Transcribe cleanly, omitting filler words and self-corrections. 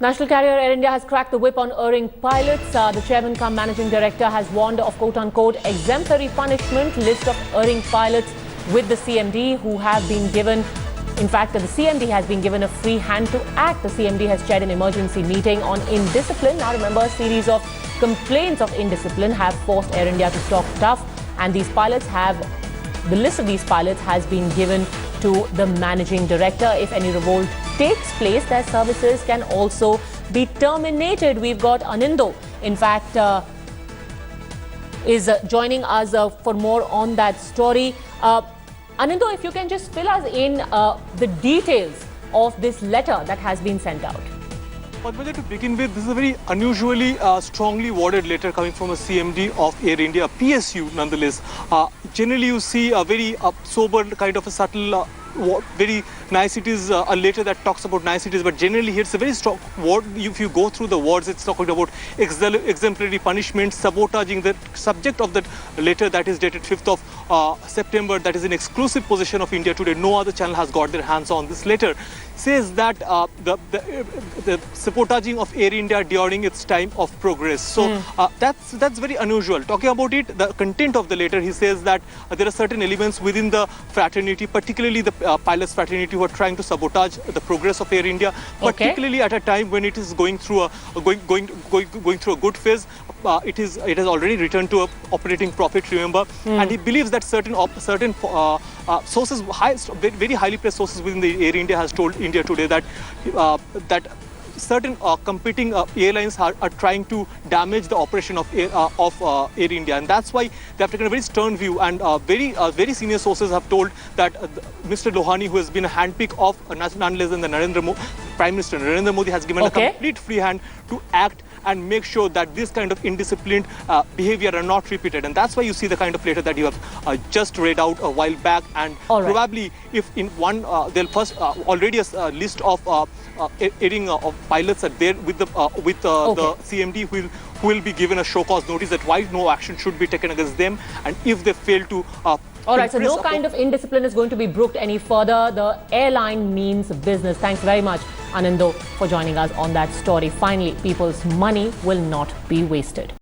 National carrier Air India has cracked the whip on erring pilots. The chairman cum managing director has warned of quote-unquote exemplary punishment. List of erring pilots with the CMD who have been given, in fact, the CMD has been given a free hand to act. The CMD has chaired an emergency meeting on indiscipline. Now remember, a series of complaints of indiscipline have forced Air India to talk tough, and these pilots have, the list of these pilots has been given to the managing director. If any revolt takes place, their services can also be terminated. We've got Anindo, in fact, is joining us for more on that story. Anindo, if you can just fill us in the details of this letter that has been sent out. Padmaja, to begin with, this is a very unusually strongly worded letter coming from a CMD of Air India, PSU nonetheless. Generally, you see a very sober, kind of a subtle, very niceties, a letter that talks about niceties, but generally here it's a very strong word. If you go through the words, it's talking about exemplary punishment, sabotaging. The subject of that letter that is dated 5th of September, that is in exclusive possession of India Today. No other channel has got their hands on this letter. Says that the sabotaging of Air India during its time of progress. So that's very unusual. Talking about it, the content of the letter, he says that there are certain elements within the fraternity, particularly the pilots fraternity, who are trying to sabotage the progress of Air India, particularly at a time when it is going through a going through a good phase. It has already returned to a operating profit, remember, and he believes that certain sources, very highly placed sources within the Air India has told India Today that certain competing airlines are trying to damage the operation of Air India, and that's why they have taken a very stern view. And very senior sources have told that Mr. Lohani, who has been a handpick of none less than the Prime Minister Narendra Modi, has given a complete free hand to act and make sure that this kind of indisciplined behavior are not repeated. And that's why you see the kind of letter that you have just read out a while back. And probably if in one, they'll first already a list of erring pilots are there with the CMD who will be given a show cause notice that why no action should be taken against them, and if they fail to all right, so no kind of indiscipline is going to be brooked any further. The airline means business. Thanks very much, Anindo, for joining us on that story. Finally, people's money will not be wasted.